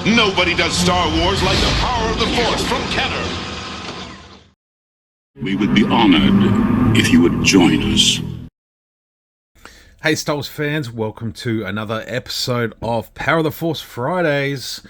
Nobody does Star Wars like the power of the Force from Kenner. We would be honored if you would join us. Hey Star Wars fans, welcome to another episode of Power of the Force Fridays.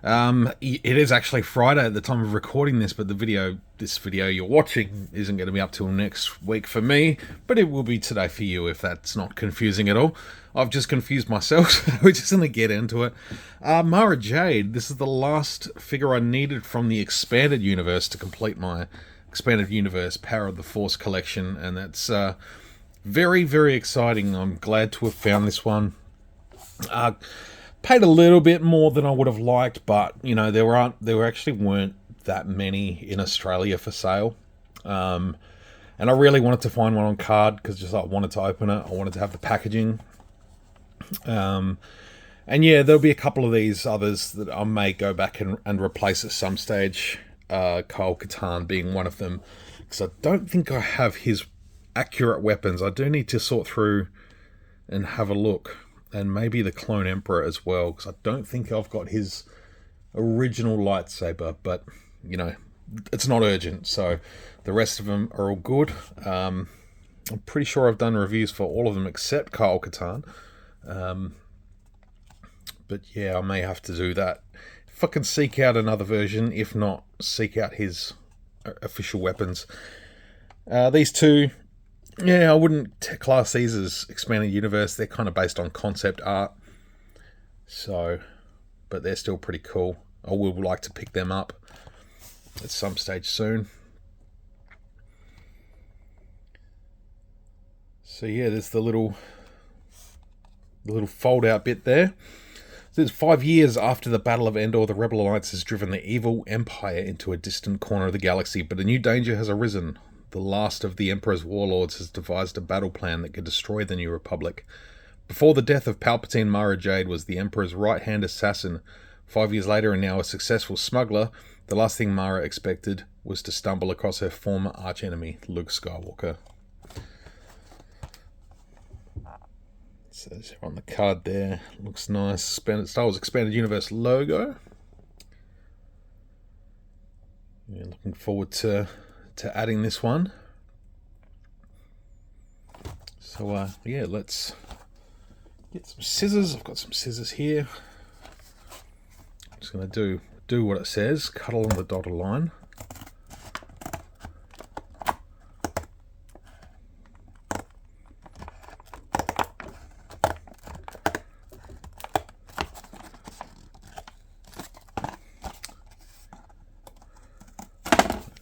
It is actually Friday at the time of recording this, but this video you're watching isn't going to be up till next week for me, but it will be today for you if that's not confusing at all. I've just confused myself, so we're just going to get into it. Mara Jade, this is the last figure I needed from the Expanded Universe to complete my Expanded Universe Power of the Force collection, and that's very, very exciting. I'm glad to have found this one. Paid a little bit more than I would have liked, but you know there actually weren't that many in Australia for sale, and I really wanted to find one on card because I wanted to open it. I wanted to have the packaging, and yeah, there'll be a couple of these others that I may go back and replace at some stage. Kyle Katarn being one of them, because I don't think I have his accurate weapons. I do need to sort through and have a look. And maybe the Clone Emperor as well, because I don't think I've got his original lightsaber, but, you know, it's not urgent, so the rest of them are all good. I'm pretty sure I've done reviews for all of them except Kyle Katarn. But yeah, I may have to do that. If I can seek out another version, if not, seek out his official weapons. These two... yeah, I wouldn't class these as Expanded Universe. They're kind of based on concept art. So, but they're still pretty cool. I would like to pick them up at some stage soon. So yeah, there's the little fold out bit there. So it's 5 years after the Battle of Endor, the Rebel Alliance has driven the evil Empire into a distant corner of the galaxy, but a new danger has arisen. The last of the Emperor's warlords has devised a battle plan that could destroy the New Republic. Before the death of Palpatine, Mara Jade was the Emperor's right-hand assassin. 5 years later, and now a successful smuggler, the last thing Mara expected was to stumble across her former archenemy, Luke Skywalker. So on the card there, looks nice. Star Wars Expanded Universe logo. Yeah, looking forward to adding this one. So yeah, let's get some scissors. I've got some scissors here. I'm just going to do what it says, cut along the dotted line.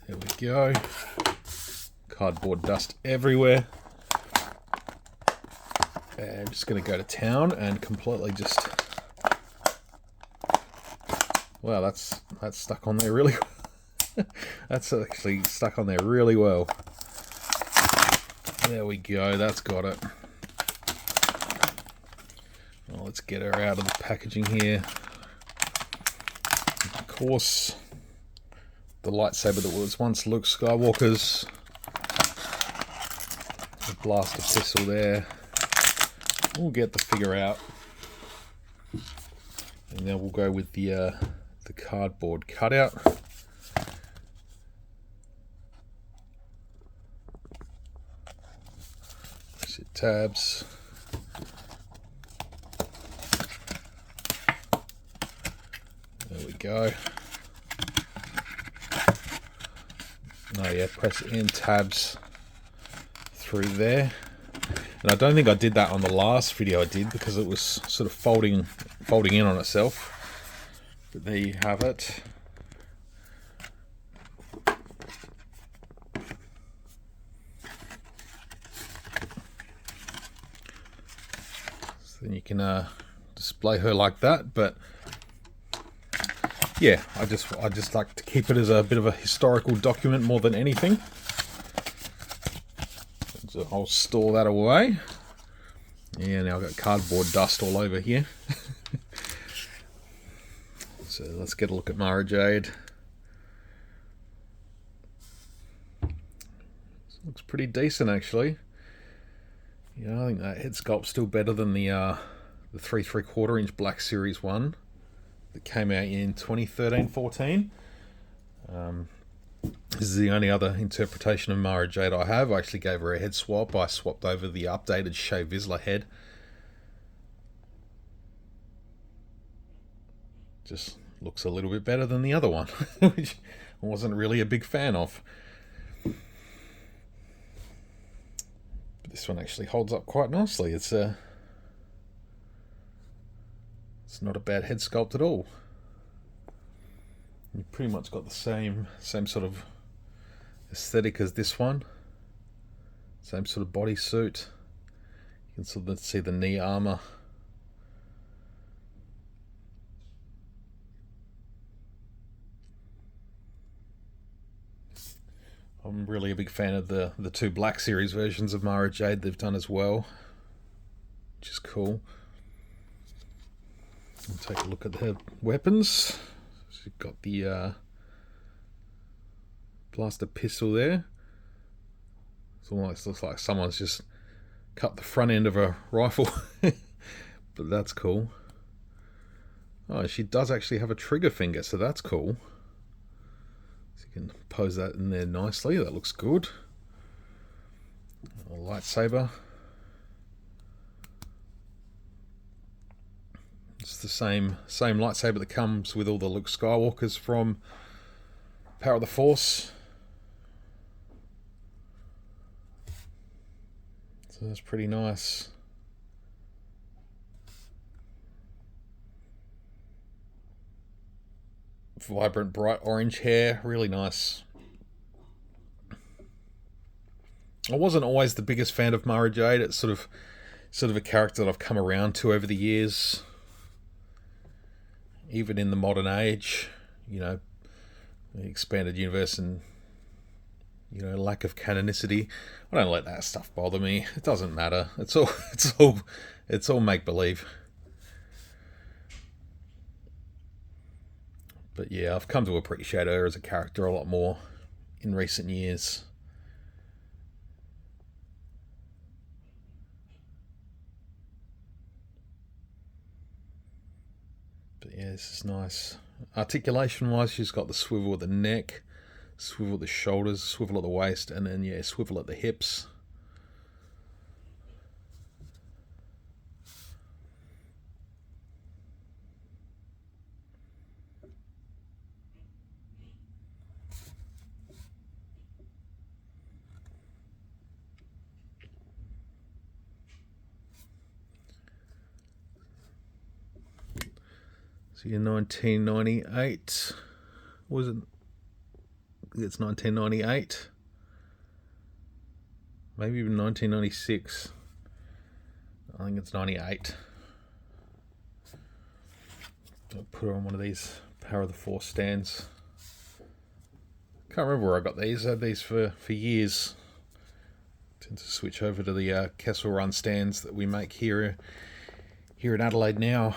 There we go. Cardboard dust everywhere. And I'm just going to go to town and completely just... wow, that's stuck on there really well. That's actually stuck on there really well. There we go, that's got it. Well, let's get her out of the packaging here. Of course, the lightsaber that was once Luke Skywalker's. The blaster pistol there. We'll get the figure out, and then we'll go with the cardboard cutout. Sit tabs. There we go. Oh yeah, press in tabs through there. And I don't think I did that on the last video I did because it was sort of folding in on itself. But there you have it. So then you can display her like that. But yeah, I just like to keep it as a bit of a historical document more than anything. So I'll store that away. Yeah, now I've got cardboard dust all over here. So let's get a look at Mara Jade. Looks pretty decent actually. Yeah, I think that head sculpt's still better than the 3 3/4 inch Black Series 1. that came out in 2013-14. This is the only other interpretation of Mara Jade I have. I actually gave her a head swap. I swapped over the updated Shea Vizsla head. Just looks a little bit better than the other one, which I wasn't really a big fan of. But this one actually holds up quite nicely. It's not a bad head sculpt at all. You pretty much got the same sort of aesthetic as this one. Same sort of bodysuit. You can sort of see the knee armor. I'm really a big fan of the two Black Series versions of Mara Jade they've done as well, which is cool. We'll take a look at the weapons. She's got the blaster pistol there. It almost looks like someone's just cut the front end of a rifle, but that's cool. Oh, she does actually have a trigger finger, so that's cool. So you can pose that in there nicely. That looks good. A lightsaber. It's the same lightsaber that comes with all the Luke Skywalkers from Power of the Force. So that's pretty nice. Vibrant, bright orange hair, really nice. I wasn't always the biggest fan of Mara Jade. It's sort of a character that I've come around to over the years. Even in the modern age, you know, the expanded universe and, you know, lack of canonicity. I don't let that stuff bother me. It doesn't matter. It's all make believe. But yeah, I've come to appreciate her as a character a lot more in recent years. But yeah, this is nice. Articulation-wise, she's got the swivel at the neck, swivel at the shoulders, swivel at the waist, and then, yeah, swivel at the hips. So in 1998, was it? It's 1998, maybe even 1996. I think it's 98. I'll put her on one of these Power of the Force stands. Can't remember where I got these. I had these for years. Tend to switch over to the Kessel Run stands that we make here in Adelaide now.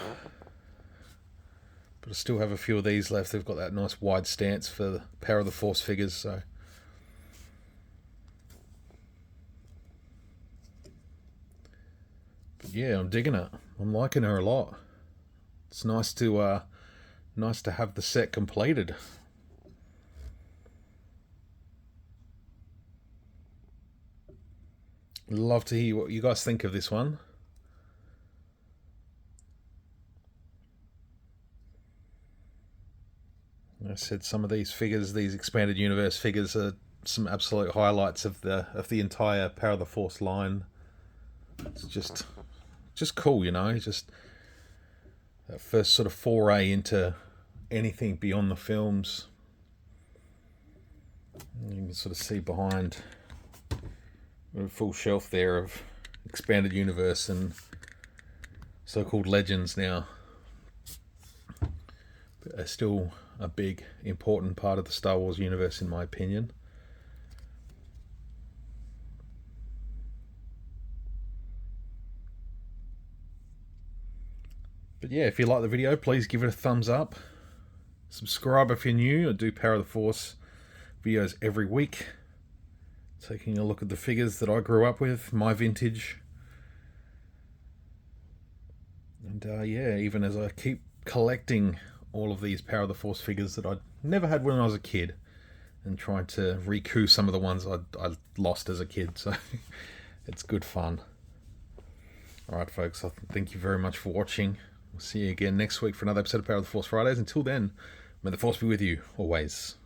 But I still have a few of these left. They've got that nice wide stance for the Power of the Force figures. So, but yeah, I'm digging it. I'm liking her a lot. It's nice to have the set completed. Love to hear what you guys think of this one. I said some of these figures, these expanded universe figures, are some absolute highlights of the entire Power of the Force line. It's just cool, you know. Just that first sort of foray into anything beyond the films. You can sort of see behind a full shelf there of expanded universe and so-called legends now. But they're still a big, important part of the Star Wars universe, in my opinion. But yeah, if you like the video, please give it a thumbs up. Subscribe if you're new. I do Power of the Force videos every week, taking a look at the figures that I grew up with, my vintage. And yeah, even as I keep collecting all of these Power of the Force figures that I never had when I was a kid, and tried to recoup some of the ones I lost as a kid. So it's good fun. Alright folks, thank you very much for watching. We'll see you again next week for another episode of Power of the Force Fridays. Until then, may the Force be with you always.